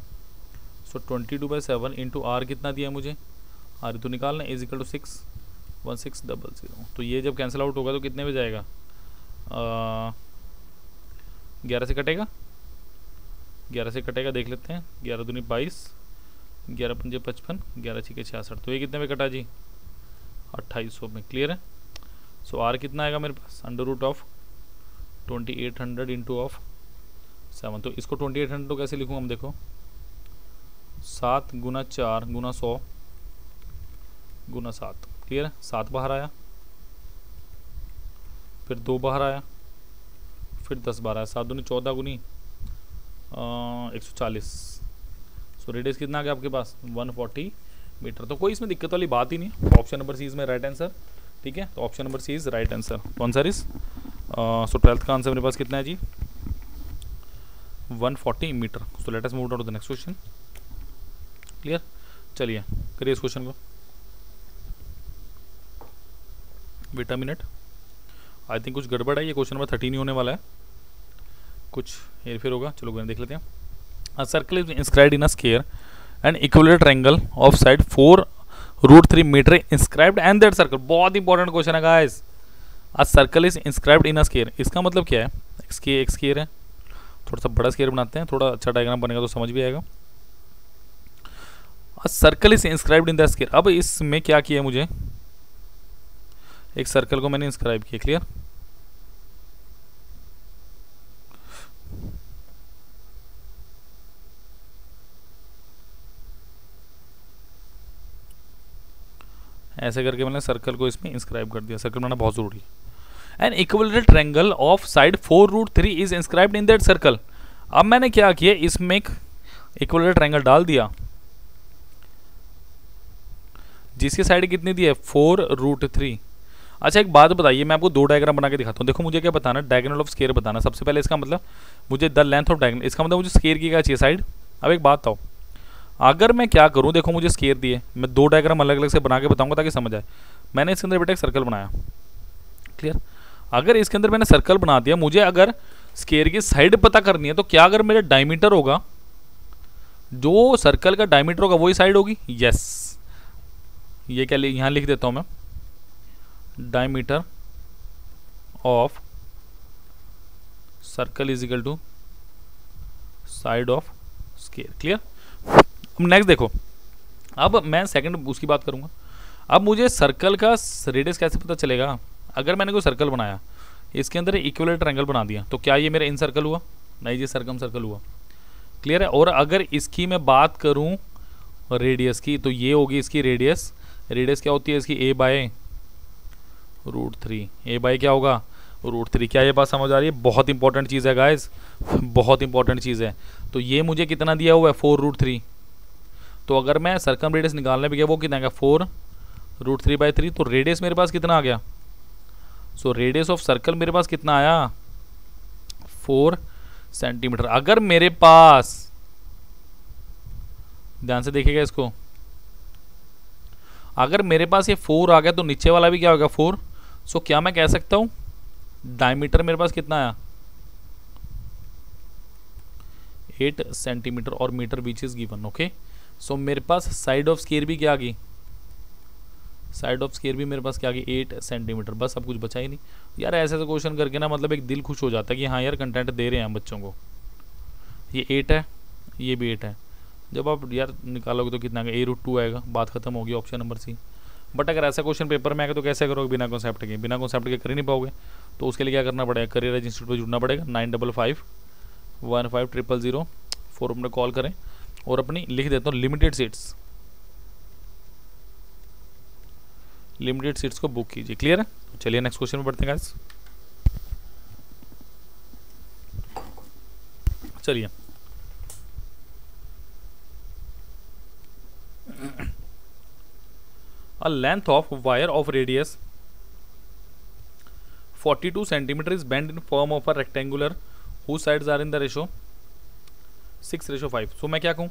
So 22/7 into R कितना दिया है मुझे, आर तो निकालना, इज इक्वल टू 61600। तो ये जब कैंसिल आउट होगा तो कितने में जाएगा, 11 से कटेगा, 11 से कटेगा, देख लेते हैं। 11 दूनी 22, 11 पंजे 55, 11 छीके 66। तो ये कितने में कटा जी, 2800 में। क्लियर है। सो आर कितना आएगा मेरे पास, under root of 2800 into of 7। तो इसको 2800 तो कैसे लिखूँ हम, देखो 7 गुना 4 गुना 100 गुना 7। क्लियर है। 7 बाहर आया, फिर 2 बाहर आया, फिर 10 बाहर आया, 7 दूनी 14 गुनी 140। सो रेडियस कितना आ गया आपके पास, 140 मीटर। तो कोई इसमें दिक्कत वाली बात ही नहीं। तो option number C is my right answer. ठीक है, तो option number C is right answer. कौन सा इज, सो 12th का आंसर मेरे पास कितना है जी, 140 metre. So let us move on to the next question. Clear. चलिए करिए इस क्वेश्चन को। बेटा मिनट, आई थिंक कुछ गड़बड़ है, ये क्वेश्चन नंबर 13 ही होने वाला है, कुछ हेरफेर होगा। चलो देख लेते हैं। A circle is inscribed in a square and equilateral triangle of side 4√3 metre inscribed and that circle. बहुत इंपॉर्टेंट क्वेश्चन है guys. A circle is inscribed in a square, इसका मतलब क्या है, एक स्क्वायर है, थोड़ा सा बड़ा स्क्वायर बनाते हैं, थोड़ा अच्छा डायग्राम बनेगा तो समझ भी आएगा। अ circle is inscribed in the square. अब इसमें क्या किया मुझे, एक सर्कल को मैंने इंस्क्राइब किया। क्लियर। ऐसे करके मैंने सर्कल को इसमें इंस्क्राइब कर दिया। सर्कल बनाना बहुत जरूरी है। N equilateral triangle of side 4√3 is inscribed in that circle. अब मैंने क्या किया, इसमें एक इक्विलेटरल ट्रायंगल डाल दिया जिसकी साइड कितनी दी है, 4√3। अच्छा एक बात बताइए, मैं आपको 2 डायग्राम बना के दिखाता हूँ। देखो मुझे क्या बताना, डायगोनल ऑफ स्क्वायर बताना। सबसे पहले इसका मतलब मुझे द लेंथ ऑफ डायगोनल, इसका मतलब मुझे स्क्वायर की क्या चाहिए, साइड। अब एक बात बताओ, अगर मैं क्या करूँ, देखो मुझे स्क्वायर दिए, मैं 2 डायग्राम अलग अलग से बना के बताऊंगा ताकि समझ आए। मैंने इसके अंदर बेटा एक सर्कल बनाया। क्लियर। अगर इसके अंदर मैंने सर्कल बना दिया, मुझे अगर स्क्वायर की साइड पता करनी है तो क्या, अगर मेरा डायमीटर होगा, जो सर्कल का डायमीटर होगा वही साइड होगी। यस, ये क्या यहाँ लिख देता हूँ मैं, diameter of circle is equal to side of square. Clear. अब नेक्स्ट देखो, अब मैं सेकंड उसकी बात करूंगा। अब मुझे सर्कल का रेडियस कैसे पता चलेगा, अगर मैंने कोई सर्कल बनाया, इसके अंदर इक्विलेटरल ट्रायंगल बना दिया, तो क्या ये मेरा इन सर्कल हुआ, नहीं जी सर्कम सर्कल हुआ। क्लियर है। और अगर इसकी मैं बात करूं रेडियस की, तो ये होगी इसकी रेडियस। रेडियस क्या होती है इसकी, a/√3। a/ क्या होगा, √3। क्या ये बात समझ आ रही है, बहुत इंपॉर्टेंट चीज़ है गाइस, बहुत इंपॉर्टेंट चीज़ है। तो ये मुझे कितना दिया हुआ है, 4√3। तो अगर मैं सर्कम रेडियस निकालने पे गया, वो कितना आएगा, 4√3/3। तो रेडियस मेरे पास कितना आ गया, सो रेडियस ऑफ सर्कल मेरे पास कितना आया, 4 सेंटीमीटर। अगर मेरे पास, ध्यान से देखिएगा इसको, अगर मेरे पास ये 4 आ गया तो नीचे वाला भी क्या होगा, 4। सो क्या मैं कह सकता हूं, डायमीटर मेरे पास कितना आया, 8 सेंटीमीटर और metre which is given. Okay. So मेरे पास साइड ऑफ स्क्वायर भी क्या आ गई, साइड ऑफ स्क्वायर भी मेरे पास क्या आ गई, 8 सेंटीमीटर। बस अब कुछ बचा ही नहीं यार। ऐसे ऐसे क्वेश्चन करके ना मतलब एक दिल खुश हो जाता है कि हाँ यार कंटेंट दे रहे हैं हम बच्चों को। ये 8 है, ये भी 8 है। जब आप यार निकालोगे तो कितना आएगा, a√2 आएगा। बात खत्म होगी, ऑप्शन नंबर सी। बट अगर ऐसा क्वेश्चन पेपर में आएगा तो कैसे करोगे, बिना कॉन्सेप्ट के, बिना कॉन्सेप्ट के कर ही नहीं पाओगे। तो उसके लिए क्या करना पड़ेगा, करियर एज इंस्टीट्यूट पर जुड़ना पड़ेगा। 95515004 पर कॉल करें और अपनी लिख देता हूँ लिमिटेड सीट्स, लिमिटेड सीट्स को बुक कीजिए। क्लियर है। तो चलिए नेक्स्ट क्वेश्चन में बढ़ते हैं गाइस। चलिए a length of wire of radius 42 centimeter is bent in form of a rectangular whose sides are in the ratio 6:5। सो मैं क्या कहूँ,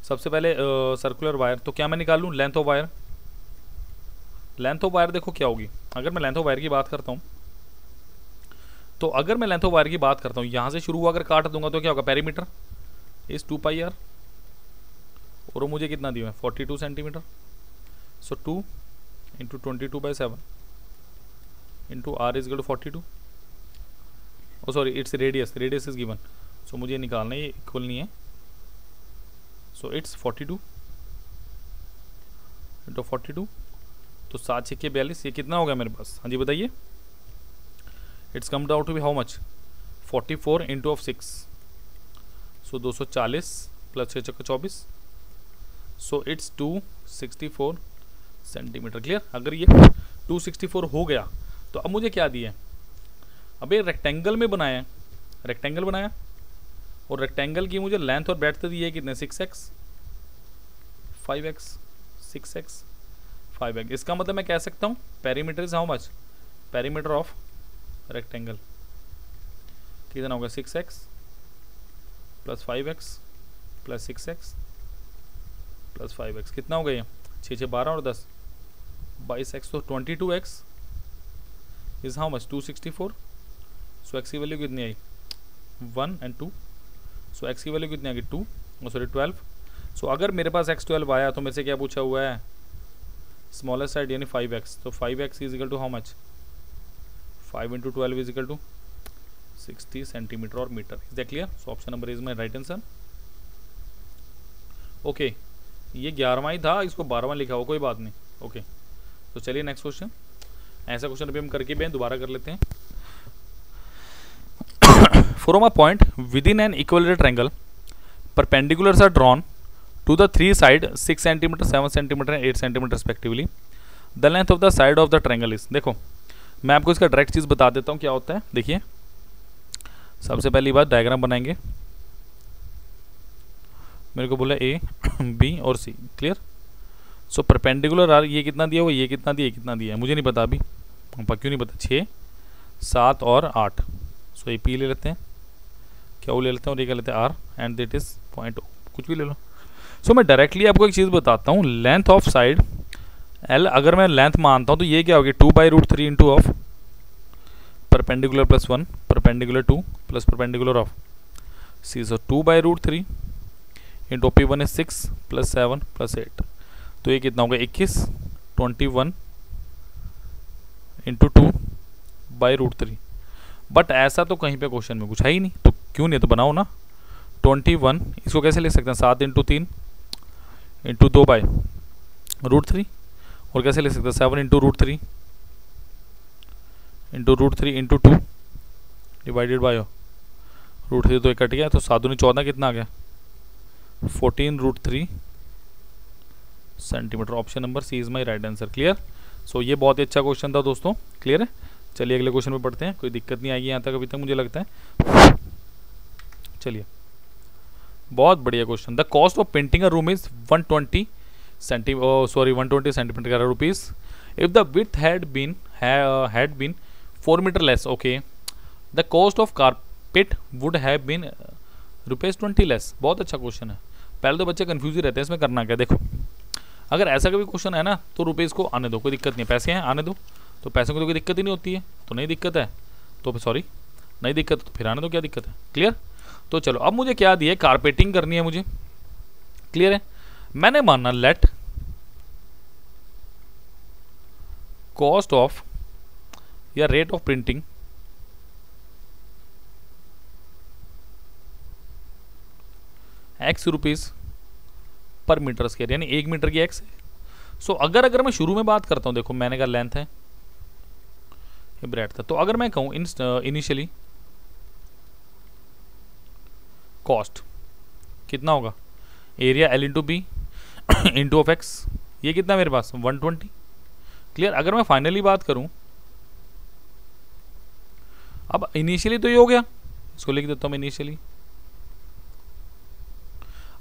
सबसे पहले सर्कुलर वायर, तो क्या मैं निकालूं length of wire. Length of wire देखो क्या होगी, अगर मैं लेंथ ऑफ वायर की बात करता हूं, तो अगर मैं लेंथ ऑफ वायर की बात करता हूं यहां से शुरू हुआ अगर काट दूंगा तो क्या होगा, पेरीमीटर इज 2 पाई आर, और मुझे कितना दिया है 42 centimetre. So 2 into 22/7 into R is equal to 42। Oh sorry it's radius, radius is given, so मुझे निकालना है, ये इक्वल नहीं है। सो इट्स 42 इंटू 42, तो 7 6 42, ये कितना हो गया मेरे पास, हाँ जी बताइए। It's come out to be how much, 44 into of 6, so 240 plus 6 चक्कर 24, सो इट्स 264 सेंटीमीटर। क्लियर, अगर ये 264 हो गया तो अब मुझे क्या दिया है, अब ये रेक्टेंगल में बनाया है, रेक्टेंगल बनाया और रेक्टेंगल की मुझे लेंथ और ब्रेड्थ दी है कितने, 6x 5x 6x 5x। इसका मतलब मैं कह सकता हूँ perimeter is how much, perimeter of rectangle कितना होगा, 6x plus 5x plus 6x plus 5x, कितना हो गया ये 6 6 12 और 10 22x, तो 22x is how much 264। So x की वैल्यू कितनी आई 1 and 2, सो x की वैल्यू कितनी आ गई 2, सॉरी 12। सो अगर मेरे पास x 12 आया तो मेरे से क्या पूछा हुआ है, स्मॉलेस्ट साइड यानी 5x, तो 5x is equal to how much 5 into 12 is equal to 60 centimetre और metre. Is that clear? So option number is my right answer. Okay, ये 11वां ही था, इसको 12वां लिखा हो, कोई बात नहीं। ओके तो चलिए नेक्स्ट क्वेश्चन, ऐसा क्वेश्चन अभी हम करके भी दोबारा कर लेते हैं। From a point within an equilateral triangle perpendiculars are drawn to the three side 6 centimetre 7 centimetre and 8 centimetre respectively. The length of the side of the triangle is, देखो मैं आपको इसका डायरेक्ट चीज़ बता देता हूँ क्या होता है। देखिए सबसे पहली बात डायग्राम बनाएंगे, मेरे को बोला ए बी और सी, क्लियर। सो परपेंडिकुलर आर, ये कितना दिया हुआ, ये कितना दिया, ये कितना दिया है मुझे नहीं पता अभी, क्यों नहीं पता, 6 7 और 8। सो ये पी ले लेते हैं, क्या वो ले लेते हैं, और ये क्या लेते हैं r, and that is point O, कुछ भी ले लो। सो मैं डायरेक्टली आपको एक चीज़ बताता हूँ, लेंथ ऑफ साइड एल अगर मैं लेंथ मानता हूँ तो ये क्या होगी 2/√3 into of perpendicular plus 1 perpendicular 2 plus perpendicular of C. So 2/√3 into P1 is 6 plus 7 plus 8, तो ये कितना होगा 21 21 इंटू 2/√3। बट ऐसा तो कहीं पे क्वेश्चन में कुछ है ही नहीं, तो क्यों नहीं, तो बनाओ ना 21, इसको कैसे लिख सकते हैं 7 इंटू 3 इंटू 2/√3, और कैसे लिख सकते हैं 7 into √3 into √3 into 2 divided by √3, तो एक कट गया, तो 7 दूनी 14 कितना आ गया 14√3 centimetre. Option number C is my right answer. Clear? So ये बहुत ही अच्छा क्वेश्चन था दोस्तों, क्लियर है। चलिए अगले क्वेश्चन पे पढ़ते हैं, कोई दिक्कत नहीं आएगी यहाँ तक अभी तक मुझे लगता है। चलिए बहुत बढ़िया question, the cost of painting a room is 120 centimetre का rupees if the width had been 4 metre less. Okay, the cost of carpet would have been ₹20 less. बहुत अच्छा क्वेश्चन है, पहले तो बच्चे कंफ्यूज ही रहते हैं इसमें करना क्या। देखो अगर ऐसा कभी क्वेश्चन है ना तो रुपीज़ को आने दो, कोई दिक्कत नहीं है, पैसे हैं आने दो, तो पैसों की तो कोई दिक्कत ही नहीं होती है, तो नहीं दिक्कत है तो सॉरी नहीं दिक्कत तो फिर आने दो, क्या दिक्कत है। क्लियर? तो चलो अब मुझे क्या दिया, कारपेटिंग करनी है मुझे, क्लियर है। मैंने मानना लेट कॉस्ट ऑफ या रेट ऑफ प्रिंटिंग ₹X पर मीटर स्क्वायर, यानी 1 मीटर की X है। सो अगर मैं शुरू में बात करता हूं, देखो मैंने कहा लेंथ है, ये ब्रेड्थ था, तो अगर मैं कहूं इनिशियली कॉस्ट कितना होगा, area L into B into of X, ये कितना मेरे पास 120। क्लियर? अगर मैं फाइनली बात करूं, अब इनिशियली तो ये हो गया, इसको लिख देता हूं मैं इनिशियली।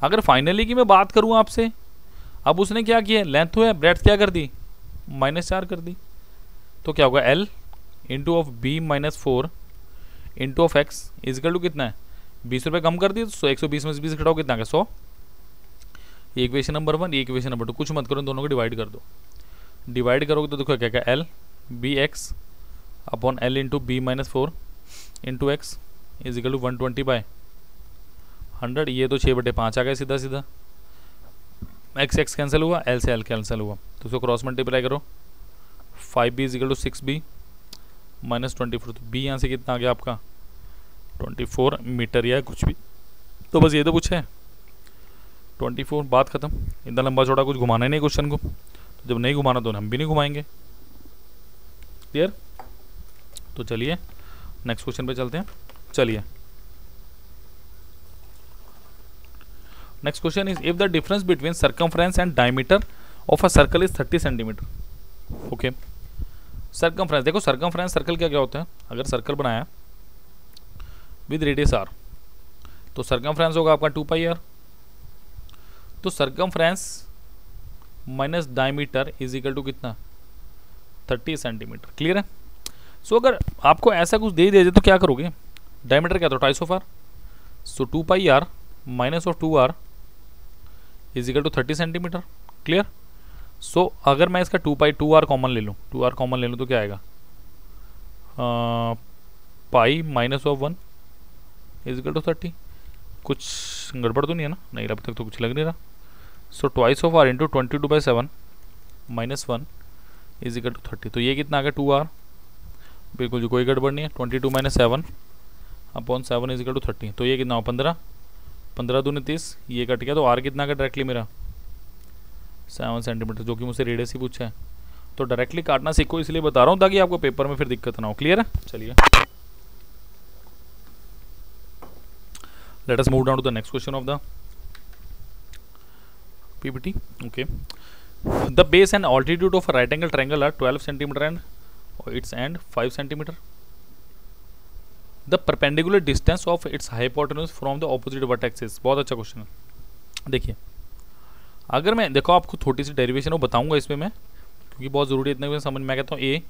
अगर फाइनली की मैं बात करूं आपसे, अब उसने क्या किया, लेंथ तो है, ब्रेड्थ क्या कर दी -4 कर दी, तो क्या होगा L into of B -4 into of X is equal to कितना है 20 रुपये कम कर दी, तो 120 में से 20 घटाओ कितना है 100। ये इक्वेशन नंबर 1, ये इक्वेशन नंबर 2, कुछ मत करो, इन दोनों को डिवाइड कर दो। डिवाइड करोगे तो देखो क्या क्या, L B X upon L into B minus 4 into X is equal to 120/100। ये तो 6/5 आ गया सीधा सीधा। एक्स एक्स कैंसिल हुआ, एल से एल कैंसिल हुआ, तो उसको क्रॉस मल्टीप्लाई करो। 5b is equal to 6b minus 24। तो b यहाँ से कितना आ गया आपका 24 मीटर या कुछ भी। तो बस ये तो पूछा है 24, बात खत्म। इतना लंबा चौड़ा कुछ घुमाना ही नहीं क्वेश्चन को, तो जब नहीं घुमाना तो हम भी नहीं घुमाएंगे। क्लियर? तो चलिए नेक्स्ट क्वेश्चन पे चलते हैं। चलिए next question is if the difference between circumference and diameter of a circle is 30 centimetre. Okay, circumference, देखो सर्कमफ्रेंस सर्कल क्या क्या होता है। अगर सर्कल बनाया विद रेडियस आर तो सर्कमफ्रेंस होगा आपका 2πr। तो circumference minus diameter is equal to कितना 30 सेंटीमीटर। क्लियर है? सो अगर आपको ऐसा कुछ दे दिया जाए तो क्या करोगे? डायमीटर क्या था, twice of R, so 2πr minus of 2r is equal to 30 centimetre. Clear? So अगर मैं इसका 2r कॉमन ले लूँ, 2r कॉमन ले लूँ तो क्या आएगा, pi minus of 1 is equal to 30। कुछ गड़बड़ तो नहीं है ना? नहीं, अब तक तो कुछ लग नहीं रहा। So twice of r into 22/7 minus 1 is equal to 30। तो ये कितना आ गया 2r, बिल्कुल जो कोई गड़बड़ नहीं है। 22 minus 7 upon 7 is equal to 30। तो ये कितना हो 15, 15 दूनी 30, ये कट गया। तो r कितना आ गया डायरेक्टली मेरा 7 सेंटीमीटर, जो कि मुझसे रेडियस ही पूछा है। तो डायरेक्टली काटना सीखो, इसलिए बता रहा हूँ ताकि आपको पेपर में फिर दिक्कत ना हो। क्लियर है? चलिए let us move down to the next question of the PPT. Okay, the base and altitude of a right angle triangle are 12 centimeter and its end 5 centimeter. The perpendicular distance of its hypotenuse from the opposite vertex is। बहुत अच्छा क्वेश्चन है। देखिए अगर मैं, देखो आपको थोड़ी सी डेरिवेशन वो बताऊंगा इसमें मैं, क्योंकि बहुत ज़रूरी है इतना समझ। मैं कहता हूँ A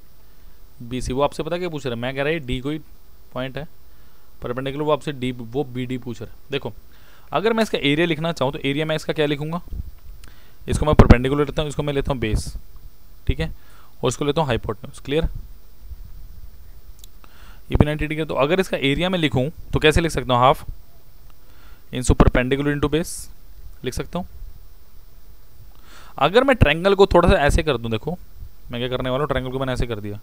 B C, वो आपसे पता क्या पूछ रहा है, मैं कह रहा है D कोई पॉइंट है परपेंडिकुलर, वो आपसे D वो BD पूछ रहा है। देखो अगर मैं इसका एरिया लिखना चाहूँ तो एरिया मैं इसका क्या लिखूंगा, इसको मैं परपेंडिकुलर लेता हूँ, इसको मैं लेता हूँ बेस, ठीक है, और इसको लेता हूँ हाइपोटेन्यूज। क्लियर? ये भी 90 डिग्री है। तो अगर इसका एरिया में लिखूँ तो कैसे लिख सकता हूँ, half into perpendicular into base लिख सकता हूँ। अगर मैं ट्रायंगल को थोड़ा सा ऐसे कर दूँ, देखो मैं क्या करने वाला हूँ, ट्रायंगल को मैंने ऐसे कर दिया,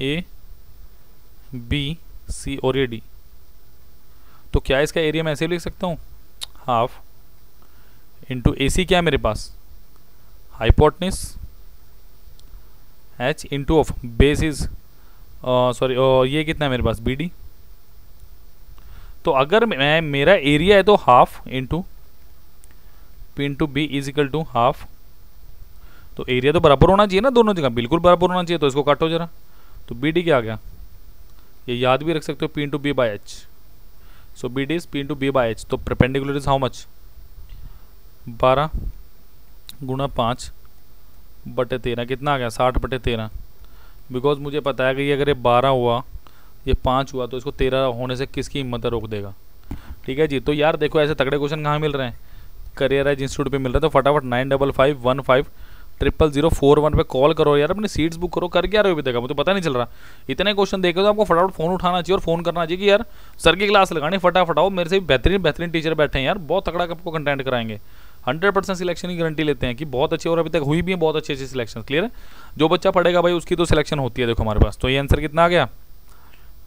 A B C और ये D, तो क्या इसका एरिया मैं ऐसे लिख सकता हूँ, हाफ इंटू AC क्या है मेरे पास, hypotenuse H into of base is sorry ये कितना है मेरे पास BD। तो अगर मैं मेरा एरिया है तो half into P into B is equal to half. तो एरिया तो बराबर होना चाहिए ना दोनों जगह, बिल्कुल बराबर होना चाहिए। तो इसको काटो जरा, तो BD क्या आ गया, ये याद भी रख सकते हो, P into B by H। So BD is P into B by H। तो परपेंडिकुलर इज हाउ मच, 12 गुणा 5/13 कितना आ गया 60/13। बिकॉज मुझे पता है कि ये अगर ये 12 हुआ, ये 5 हुआ, तो इसको 13 होने से किसकी हिम्मत रोक देगा। ठीक है जी। तो यार देखो ऐसे तगड़े क्वेश्चन कहाँ मिल रहे हैं, करियर एज इंस्टीट्यूट पे मिल रहा है। तो फटाफट 9551500041 पे कॉल करो यार, अपनी सीट्स बुक करो। कर क्या रहे हो अभी तक, मुझे तो पता नहीं चल रहा। इतने क्वेश्चन देखे तो आपको फटाफट फोन उठाना चाहिए और फोन करना चाहिए कि यार सर की क्लास लगानी, फटाफट आओ। मेरे से बेहतरीन बेहतरीन टीचर बैठे हैं यार, बहुत तगड़ा आपको कंटेंट कराएंगे। 100% सिलेक्शन की गारंटी लेते हैं कि बहुत अच्छी, और अभी तक हुई भी है बहुत अच्छी अच्छी सिलेक्शन। क्लियर है? जो बच्चा पढ़ेगा भाई उसकी तो सिलेक्शन होती है। देखो हमारे पास तो ये आंसर कितना आ गया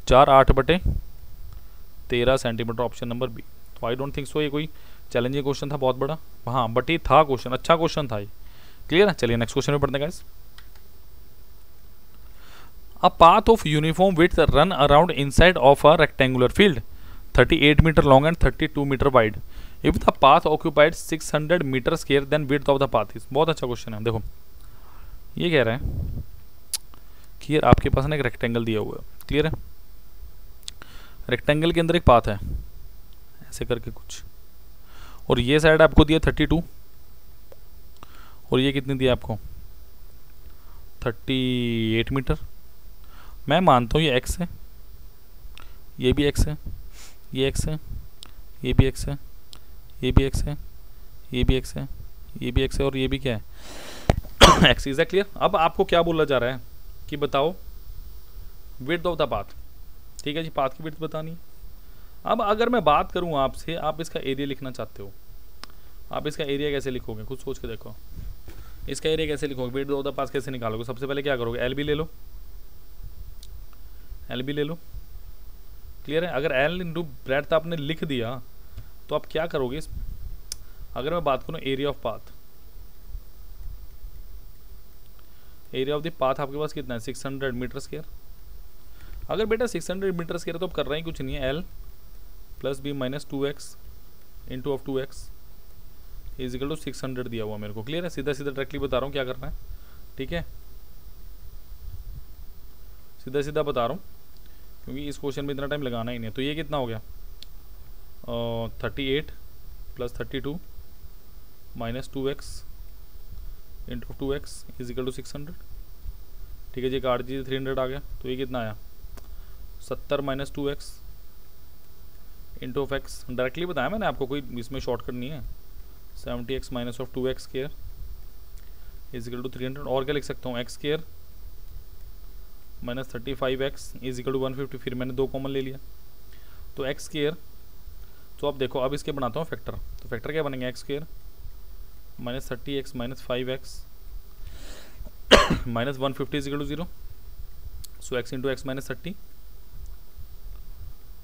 4/8/13 सेंटीमीटर, ऑप्शन नंबर बी। तो आई डोंट थिंक सो ये कोई चैलेंजिंग क्वेश्चन था बहुत बड़ा, हाँ बट ये था क्वेश्चन, अच्छा क्वेश्चन था ये। क्लियर है? चलिए नेक्स्ट क्वेश्चन में पढ़ते हैं guys. A path of uniform width run around inside of a rectangular field 38 metre long and 32 metre wide if the path occupied 600 metre square then width of the path is. बहुत अच्छा क्वेश्चन है। देखो ये कह रहे हैं कि यार आपके पास ना एक रेक्टेंगल दिया हुआ है। क्लियर है? रेक्टेंगल के अंदर एक पाथ है ऐसे करके कुछ, और ये साइड आपको दिया 32 और ये कितनी दिया आपको 38 मीटर। मैं मानता हूँ ये x है, ये भी x है, ये x है, ये भी x है, ये भी x है, ये भी x है, ये भी x है, और ये भी क्या है x। Is that clear? अब आपको क्या बोला जा रहा है कि बताओ विड्थ ऑफ द पाथ। ठीक है जी, पाथ की विड्थ बतानी। अब अगर मैं बात करूं आपसे, आप इसका एरिया लिखना चाहते हो, आप इसका एरिया कैसे लिखोगे? कुछ सोच के देखो, इसका एरिया कैसे लिखोगे, विड्थ ऑफ द पाथ कैसे निकालोगे? सबसे पहले क्या करोगे, एल बी ले लो, एल बी ले लो। क्लियर है? अगर एल इंटू ब्रेड्थ आपने लिख दिया तो आप क्या करोगे? अगर मैं बात करूं area of path, area of the path आपके पास कितना है, 600 मीटर स्क्वायर। अगर बेटा 600 मीटर स्क्वायर तो आप कर रहे हैं कुछ नहीं है, L plus B minus 2x into of 2x is equal to 600 दिया हुआ मेरे को। क्लियर है? सीधा सीधा डायरेक्टली बता रहा हूँ क्या करना है। ठीक है, सीधा सीधा बता रहा हूँ क्योंकि इस क्वेश्चन में इतना टाइम लगाना ही नहीं है। तो ये कितना हो गया, 38 plus 32 minus 2x into 2x is equal to 600। ठीक है जी, काट दीजिए, 300 आ गया। तो ये कितना आया, 70 minus 2x into of x। Directly बताया मैंने आपको, कोई इसमें शॉर्टकट नहीं है। 70x minus of 2x square is equal to 300। और क्या लिख सकता हूँ, x square minus 35x is equal to 150। फिर मैंने 2 कॉमन ले लिया तो x स्क्वायर। तो अब देखो, अब इसके बनाता हूँ फैक्टर। तो फैक्टर क्या बनेंगे, x square minus 30x minus 5x minus 150 is equal to 0। So x into X minus 30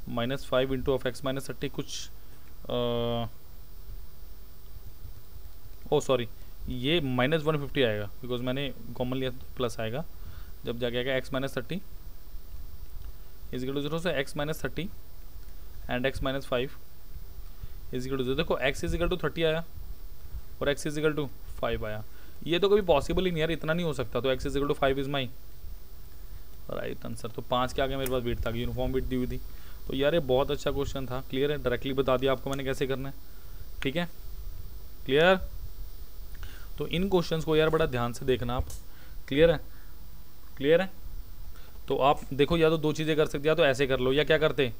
minus 5 into of X minus 30 कुछ ओ सॉरी, ये माइनस 150 आएगा बिकॉज मैंने कॉमन लिया तो प्लस आएगा। जब जाके आएगा x minus 30 is equal to 0 से x minus 30 and x minus 5 is equal to 0। देखो x इज इक्वल टू 30 आया और x इज इक्वल टू 5 आया। ये तो कभी पॉसिबल ही नहीं यार, इतना नहीं हो सकता। तो x is equal to 5 is my right answer. तो 5 के आगे मेरे पास वेट था, यूनिफॉर्म वेट दी हुई थी। तो यार ये बहुत अच्छा क्वेश्चन था। क्लियर है? डायरेक्टली बता दिया आपको मैंने कैसे करना है। ठीक है, क्लियर? तो इन क्वेश्चंस को यार बड़ा ध्यान से देखना आप। क्लियर है? क्लियर है? तो आप देखो, या तो 2 चीज़ें कर सकते, या तो ऐसे कर लो, या क्या करते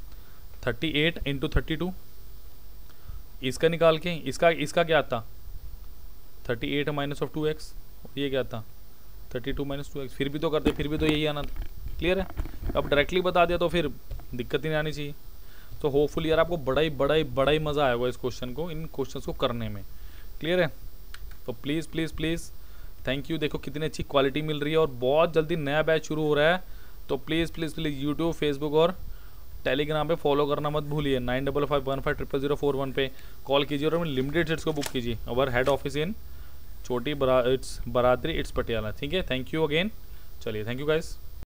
38 इंटू 32 इसका निकाल के, इसका क्या आता 38 माइनस ऑफ 2x, ये क्या था 32 माइनस 2x। फिर भी तो करते, फिर भी तो यही आना था। क्लियर है? अब डायरेक्टली बता दिया तो फिर दिक्कत ही नहीं आनी चाहिए। तो होपफुली यार आपको बड़ा ही मज़ा आएगा इस क्वेश्चन को, इन क्वेश्चंस को करने में। क्लियर है? तो please please please thank you. देखो कितनी अच्छी क्वालिटी मिल रही है और बहुत जल्दी नया बैच शुरू हो रहा है। तो please please please YouTube, Facebook और टेलीग्राम पे फॉलो करना मत भूलिए। 9551500041 पे कॉल कीजिए और अपनी लिमिटेड सीट्स को बुक कीजिए। अवर हेड ऑफिस इन छोटी बरादरी, इट्स पटियाला। ठीक है, थैंक यू अगेन। चलिए, थैंक यू गाइस।